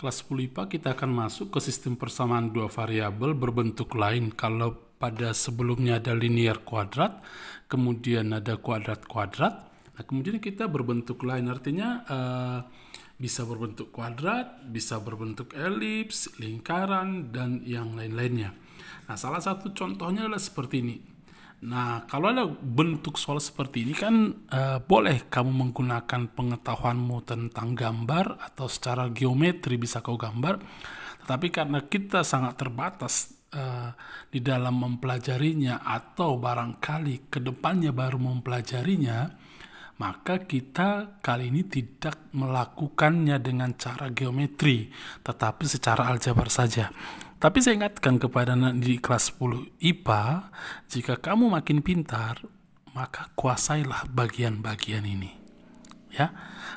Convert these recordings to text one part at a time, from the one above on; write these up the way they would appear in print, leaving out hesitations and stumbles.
Kelas 10 IPA kita akan masuk ke sistem persamaan dua variabel berbentuk lain. Kalau pada sebelumnya ada linear kuadrat, kemudian ada kuadrat-kuadrat, nah kemudian kita berbentuk lain, artinya bisa berbentuk kuadrat, bisa berbentuk elips, lingkaran, dan yang lain-lainnya. Nah, salah satu contohnya adalah seperti ini. Nah, kalau ada bentuk soal seperti ini kan boleh kamu menggunakan pengetahuanmu tentang gambar atau secara geometri bisa kau gambar. Tetapi karena kita sangat terbatas di dalam mempelajarinya atau barangkali kedepannya baru mempelajarinya, maka kita kali ini tidak melakukannya dengan cara geometri, tetapi secara aljabar saja. Tapi saya ingatkan kepada anak di kelas 10 IPA, jika kamu makin pintar, maka kuasailah bagian-bagian ini. Ya,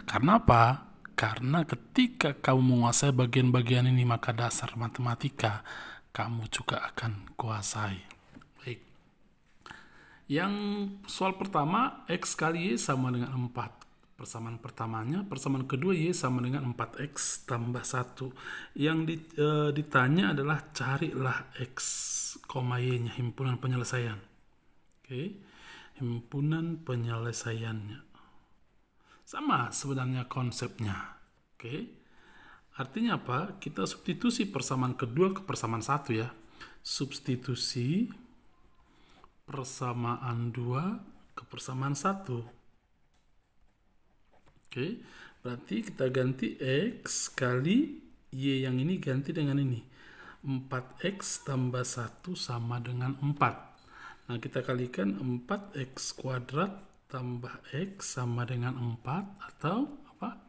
karena apa? Karena ketika kamu menguasai bagian-bagian ini, maka dasar matematika kamu juga akan kuasai. Baik. Yang soal pertama, X kali Y sama dengan 4. Persamaan pertamanya, persamaan kedua Y sama dengan 4X tambah 1. Yang ditanya adalah carilah X, Y-nya, himpunan penyelesaian. Oke, himpunan penyelesaiannya. Sama sebenarnya konsepnya. Oke, artinya apa? Kita substitusi persamaan kedua ke persamaan 1 ya. Substitusi persamaan 2 ke persamaan 1. Oke, berarti kita ganti X kali Y yang ini ganti dengan ini. 4X tambah 1 sama dengan 4. Nah, kita kalikan 4X kuadrat tambah X sama dengan 4. Atau apa?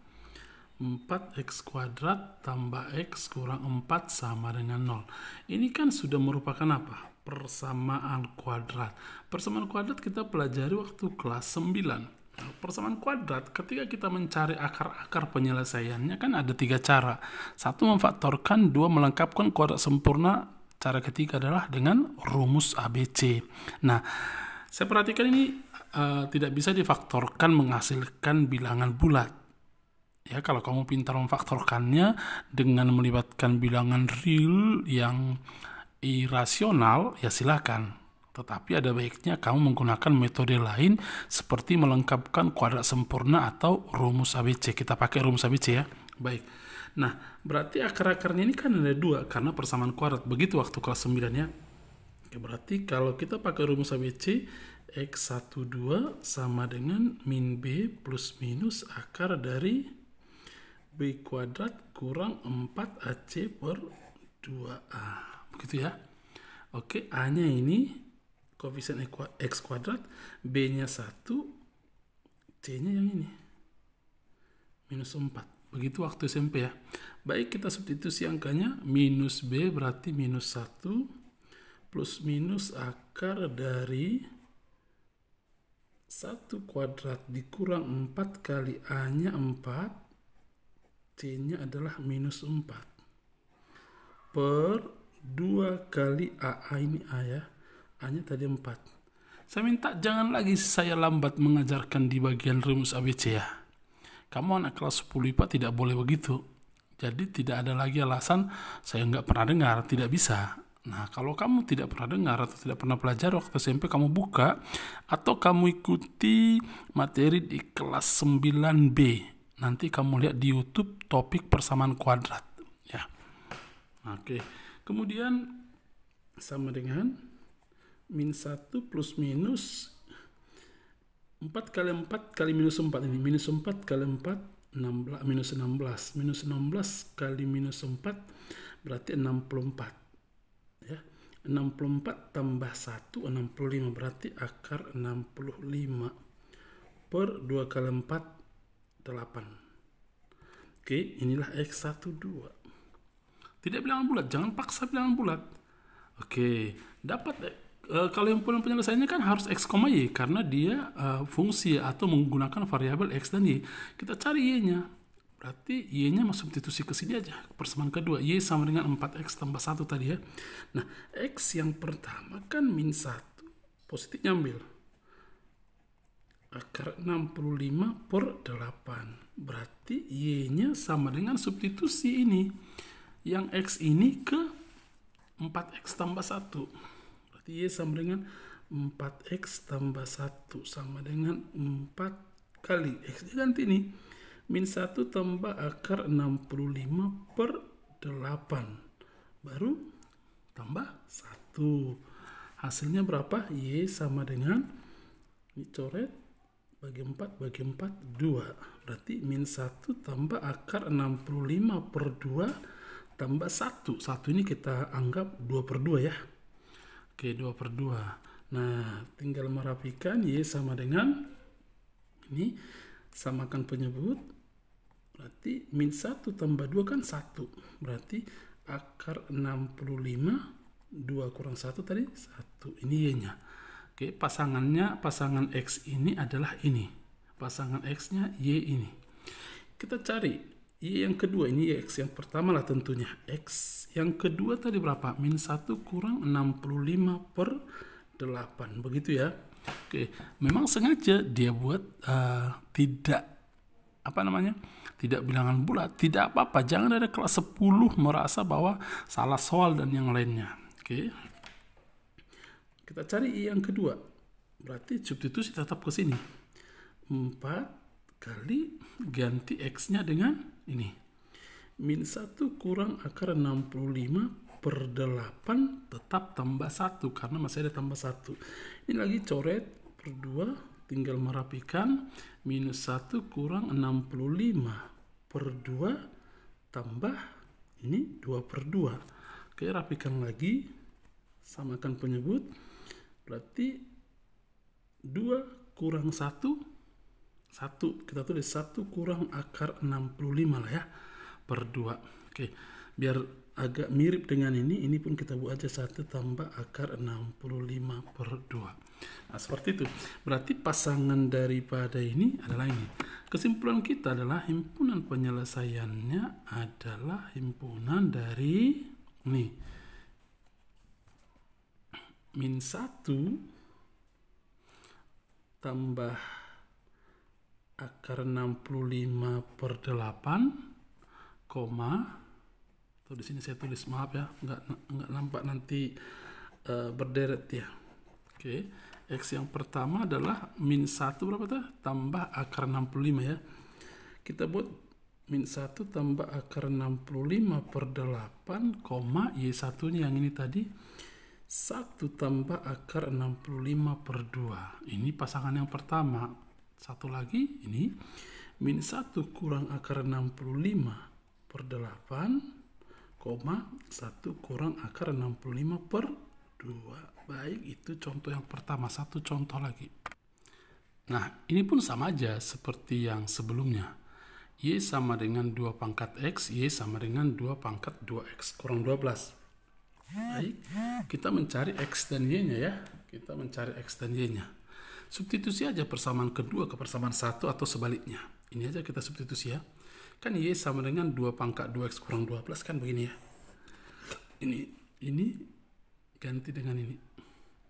4X kuadrat tambah X kurang 4 sama dengan 0. Ini kan sudah merupakan apa? Persamaan kuadrat. Persamaan kuadrat kita pelajari waktu kelas 9. Persamaan kuadrat, ketika kita mencari akar-akar penyelesaiannya kan ada 3 cara. 1 memfaktorkan, 2 melengkapkan kuadrat sempurna, cara ketiga adalah dengan rumus ABC. Nah, saya perhatikan ini tidak bisa difaktorkan menghasilkan bilangan bulat. Ya, kalau kamu pintar memfaktorkannya dengan melibatkan bilangan real yang irasional, ya silakan. Tetapi ada baiknya kamu menggunakan metode lain seperti melengkapkan kuadrat sempurna atau rumus ABC. Kita pakai rumus ABC ya. Baik. Nah, berarti akar-akarnya ini kan ada 2 karena persamaan kuadrat. Begitu waktu kelas 9 ya. Oke, berarti kalau kita pakai rumus ABC, X12 sama dengan min B plus minus akar dari B kuadrat kurang 4AC per 2A. Begitu ya. Oke, A-nya ini koefisien X kuadrat, B-nya 1, C-nya yang ini, minus 4. Begitu waktu SMP ya. Baik, kita substitusi angkanya, minus B berarti minus 1, plus minus akar dari 1 kuadrat dikurang 4 kali A-nya 4, C-nya adalah minus 4, per 2 kali AA ini A ya. A-nya tadi 4. Saya minta jangan lagi saya lambat mengajarkan di bagian rumus ABC ya. Kamu anak kelas 10 IPA tidak boleh begitu. Jadi tidak ada lagi alasan saya nggak pernah dengar, tidak bisa. Nah, kalau kamu tidak pernah dengar atau tidak pernah belajar waktu SMP, kamu buka atau kamu ikuti materi di kelas 9B. Nanti kamu lihat di YouTube topik persamaan kuadrat ya. Oke. Kemudian sama dengan min 1 plus minus 4 kali 4 kali minus 4 ini. Minus 4 kali 4, 16, minus 16. Minus 16 kali minus 4 berarti 64. Ya. 64 tambah 1, 65. Berarti akar 65. Per 2 kali 4, 8. Oke, inilah X12. Tidak bilangan bulat, jangan paksa bilangan bulat. Oke, dapat kalau himpunan penyelesaiannya kan harus X, Y karena dia fungsi atau menggunakan variabel X dan Y. Kita cari Y-nya. Berarti Y-nya substitusi ke sini aja. Persamaan kedua, Y sama dengan 4X tambah 1 tadi ya. Nah, X yang pertama kan min 1. Positifnya ambil. Akar 65 per 8. berarti Y-nya sama dengan substitusi ini. Yang X ini ke 4X tambah 1. Berarti Y sama dengan 4X tambah 1 sama dengan 4 kali. X-nya ganti nih. Min 1 tambah akar 65 per 8. Baru tambah 1. Hasilnya berapa? Y sama dengan, ini coret, bagi 4, 2. Berarti min 1 tambah akar 65 per 2 tambah 1. 1 ini kita anggap 2 per 2 ya. Oke, 2 per 2. Nah, tinggal merapikan. Y sama dengan, ini samakan penyebut. Berarti min 1 tambah 2 kan 1. Berarti akar 65, 2 kurang 1 tadi 1. Ini Y-nya. Oke, pasangan X ini adalah ini. Pasangan X-nya Y ini. Kita cari Y yang kedua. Ini X yang pertama lah tentunya. X yang kedua tadi berapa? Min 1 kurang 65 per 8. Begitu ya. Oke, memang sengaja dia buat tidak bilangan bulat. Tidak apa-apa. Jangan ada kelas 10 merasa bahwa salah soal dan yang lainnya. Oke. Kita cari I yang kedua. Berarti substitusi tetap ke sini. 4 kali ganti X-nya dengan ini. Min 1 kurang akar 65 per 8 tetap tambah 1. Karena masih ada tambah 1. Ini lagi coret per 2. Tinggal merapikan. Minus 1 kurang 65 per 2 tambah ini 2 per 2. Oke, rapikan lagi. Samakan penyebut. Berarti 2 kurang 1, 1. Kita tulis 1 kurang akar 65 lah ya, per 2. Oke, biar agak mirip dengan ini pun kita buat aja 1 tambah akar 65 per 2. Nah, seperti itu. Berarti pasangan daripada ini adalah ini. Kesimpulan kita adalah himpunan penyelesaiannya adalah himpunan dari ini. Min 1 tambah akar 65 per 8, tuh di sini saya tulis, maaf ya, nggak nampak nanti berderet ya. Oke, X yang pertama adalah min 1 berapa tuh? Tambah akar 65 ya. Kita buat min 1 tambah akar 65 per 8, Y1-nya yang ini tadi. 1 tambah akar 65 per 2. Ini pasangan yang pertama. Satu lagi, ini. Min 1 kurang akar 65 per 8, 1 kurang akar 65 per 2. Baik, itu contoh yang pertama. Satu contoh lagi. Nah, ini pun sama aja seperti yang sebelumnya. Y sama dengan 2 pangkat X, Y sama dengan 2 pangkat 2X kurang 12. Baik, kita mencari X dan Y-nya ya. Kita mencari X dan Y-nya. Substitusi aja persamaan kedua ke persamaan 1 atau sebaliknya. Ini aja kita substitusi ya. Kan Y sama dengan 2 pangkat 2X kurang 12 kan begini ya. Ini ganti dengan ini.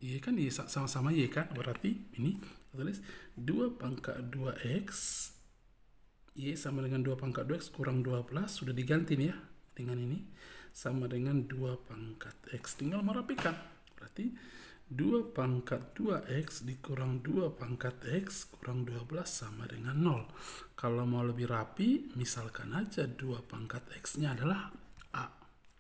Y kan Y sama-sama Y kan. Berarti ini kita tulis 2 pangkat 2X Y sama dengan 2 pangkat 2X kurang 12. Sudah diganti nih ya dengan ini. Sama dengan 2 pangkat X. Tinggal merapikan. Berarti 2 pangkat 2X dikurang 2 pangkat X kurang 12 sama dengan 0. Kalau mau lebih rapi, misalkan aja 2 pangkat X-nya adalah A.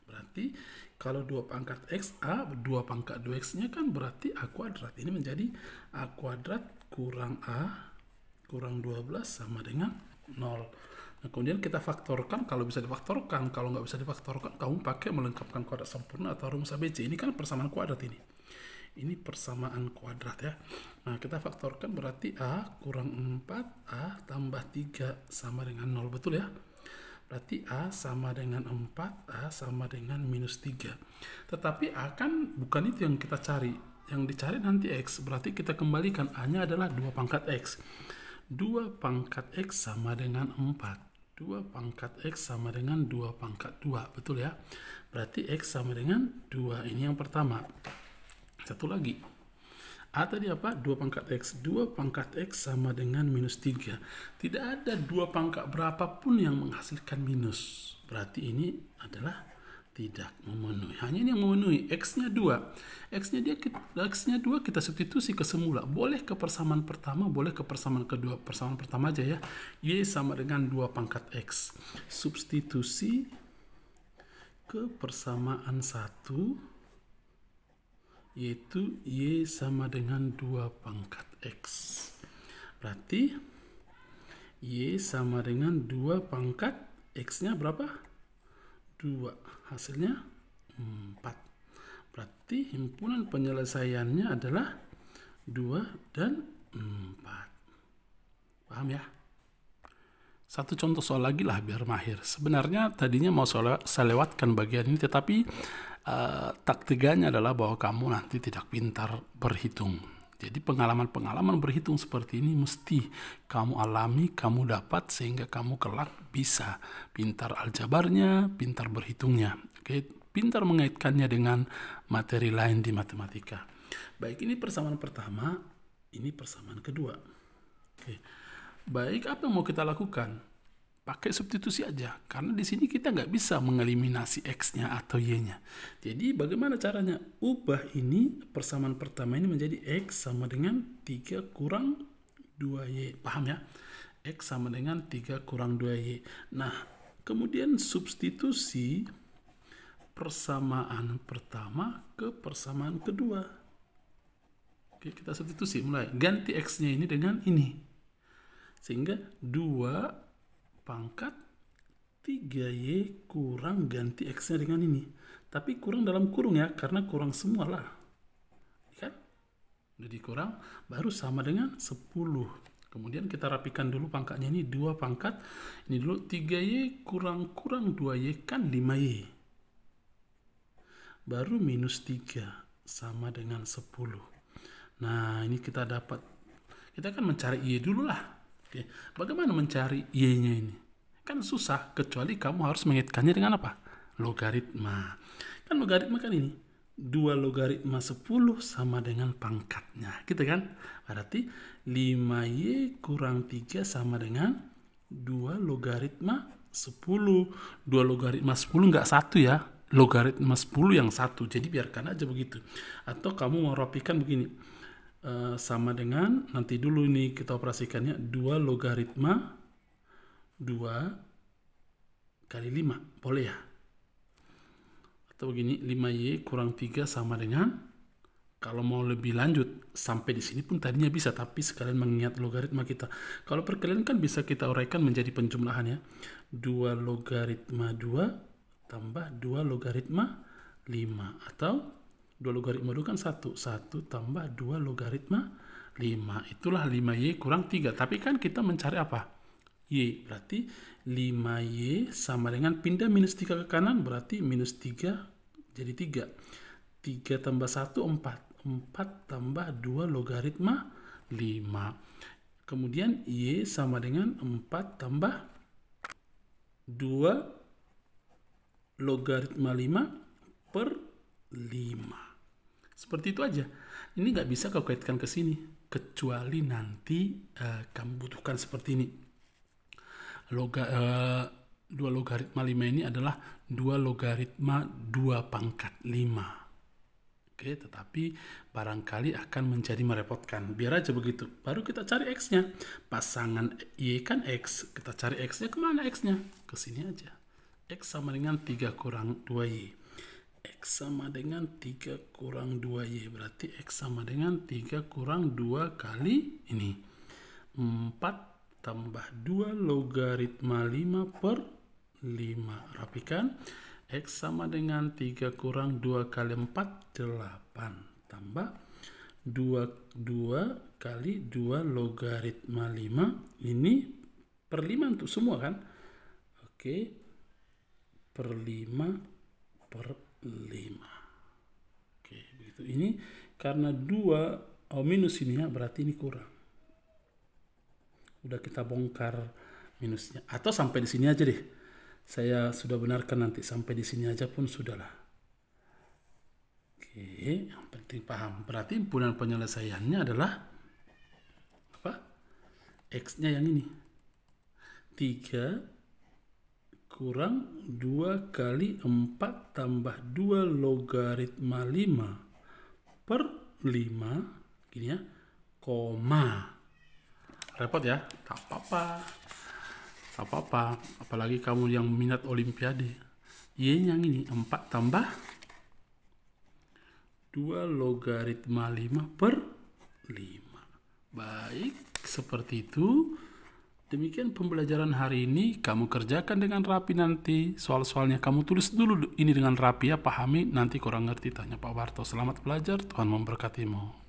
Berarti kalau 2 pangkat X A, 2 pangkat 2X-nya kan berarti A kuadrat. Ini menjadi A kuadrat kurang A kurang 12 sama dengan 0. Nah, kemudian kita faktorkan kalau bisa difaktorkan. Kalau nggak bisa difaktorkan, kamu pakai melengkapkan kuadrat sempurna atau rumus ABC. Ini kan persamaan kuadrat ini. Ini persamaan kuadrat ya. Nah, kita faktorkan berarti A kurang 4, A tambah 3 sama dengan 0. Betul ya? Berarti A sama dengan 4, A sama dengan minus 3. Tetapi A kan bukan itu yang kita cari. Yang dicari nanti X. Berarti kita kembalikan A-nya adalah 2 pangkat X. 2 pangkat X sama dengan 4. 2 pangkat X sama dengan 2 pangkat 2. Betul ya? Berarti X sama dengan 2. Ini yang pertama. Satu lagi. A tadi apa? 2 pangkat X. 2 pangkat X sama dengan minus 3. Tidak ada 2 pangkat berapapun yang menghasilkan minus. Berarti ini adalah tidak memenuhi. Hanya ini yang memenuhi. X-nya 2. X-nya 2 kita substitusi ke semula. Boleh ke persamaan pertama, boleh ke persamaan kedua. Persamaan pertama aja ya. Y sama dengan 2 pangkat X. Substitusi ke persamaan 1, yaitu Y sama dengan 2 pangkat X. Berarti Y sama dengan 2 pangkat X-nya berapa? 2. Hasilnya 4. Berarti himpunan penyelesaiannya adalah 2 dan 4. Paham ya? Satu contoh soal lagi lah biar mahir. Sebenarnya tadinya mau saya lewatkan bagian ini, tetapi taktikanya adalah bahwa kamu nanti tidak pintar berhitung. Jadi pengalaman-pengalaman berhitung seperti ini mesti kamu alami, kamu dapat sehingga kamu kelak bisa pintar aljabarnya, pintar berhitungnya. Oke, pintar mengaitkannya dengan materi lain di matematika. Baik, ini persamaan pertama, ini persamaan kedua. Oke. Baik, apa yang mau kita lakukan? Pakai substitusi aja, karena di sini kita nggak bisa mengeliminasi X-nya atau Y-nya. Jadi bagaimana caranya? Ubah ini, persamaan pertama ini menjadi X sama dengan 3 kurang 2Y. Paham ya? X sama dengan 3 kurang 2Y. Nah, kemudian substitusi persamaan pertama ke persamaan kedua. Oke, kita substitusi mulai. Ganti X-nya ini dengan ini. Sehingga 2 pangkat 3Y kurang ganti X-nya dengan ini. Tapi kurang dalam kurung ya, karena kurang semua lah. Kan? Udah dikurang, baru sama dengan 10. Kemudian kita rapikan dulu pangkatnya ini, 2 pangkat. Ini dulu 3Y kurang 2Y kan 5Y. Baru minus 3 sama dengan 10. Nah, ini kita dapat. Kita kan mencari Y dulu lah. Oke, bagaimana mencari Y-nya ini? Kan susah, kecuali kamu harus mengaitkannya dengan apa? Logaritma. Kan logaritma kan ini. 2 logaritma 10 sama dengan pangkatnya. Gitu kan? Berarti 5Y kurang 3 sama dengan 2 logaritma 10. 2 logaritma 10 nggak 1 ya. Logaritma 10 yang 1. Jadi biarkan aja begitu. Atau kamu mau rapikan begini. Sama dengan, nanti dulu ini kita operasikannya, 2 logaritma 2 kali 5, boleh ya? Atau begini, 5Y kurang 3 sama dengan, kalau mau lebih lanjut, sampai di sini pun tadinya bisa, tapi sekalian mengingat logaritma kita. Kalau perkalian kan bisa kita uraikan menjadi penjumlahan ya. 2 logaritma 2 tambah 2 logaritma 5, atau 2 logaritma 2 kan 1 tambah 2 logaritma 5. Itulah 5Y kurang 3. Tapi kan kita mencari apa? Y. Berarti 5Y sama dengan pindah minus 3 ke kanan. Berarti minus 3 jadi 3. 3 tambah 1, 4. 4 tambah 2 logaritma 5. Kemudian Y sama dengan 4 tambah 2 logaritma 5 per 5. Seperti itu aja. Ini nggak bisa kau kaitkan ke sini, kecuali nanti kamu butuhkan seperti ini. 2 logaritma 5 ini adalah 2 logaritma 2 pangkat 5. Oke, tetapi barangkali akan menjadi merepotkan. Biar aja begitu. Baru kita cari X-nya. Pasangan Y kan X. Kita cari X-nya kemana X-nya? Ke sini aja. X sama dengan 3 kurang 2Y. X sama dengan 3 kurang 2Y. Berarti X sama dengan 3 kurang 2 kali ini. 4 tambah 2 logaritma 5 per 5. Rapikan. X sama dengan 3 kurang 2 kali 4, 8. Tambah 2 kali 2 logaritma 5. Ini per 5 untuk semua kan? Oke. Per 5 per 5. Oke, begitu. Ini karena 2 minus ini ya, berarti ini kurang. Udah kita bongkar minusnya. Atau sampai di sini aja deh. Saya sudah benarkan nanti sampai di sini aja pun sudahlah. Oke. yang penting paham. Berarti himpunan penyelesaiannya adalah apa? X-nya yang ini. 3 kurang 2 kali 4 tambah 2 logaritma 5 per 5, gini ya, koma. Repot ya? Tak apa-apa. Apalagi kamu yang minat olimpiade. Y yang ini 4 tambah 2 logaritma 5 per 5. Baik, seperti itu. Demikian pembelajaran hari ini. Kamu kerjakan dengan rapi nanti. Soal-soalnya kamu tulis dulu ini dengan rapi ya, pahami. Nanti kurang ngerti tanya Pak Warto. Selamat belajar, Tuhan memberkatimu.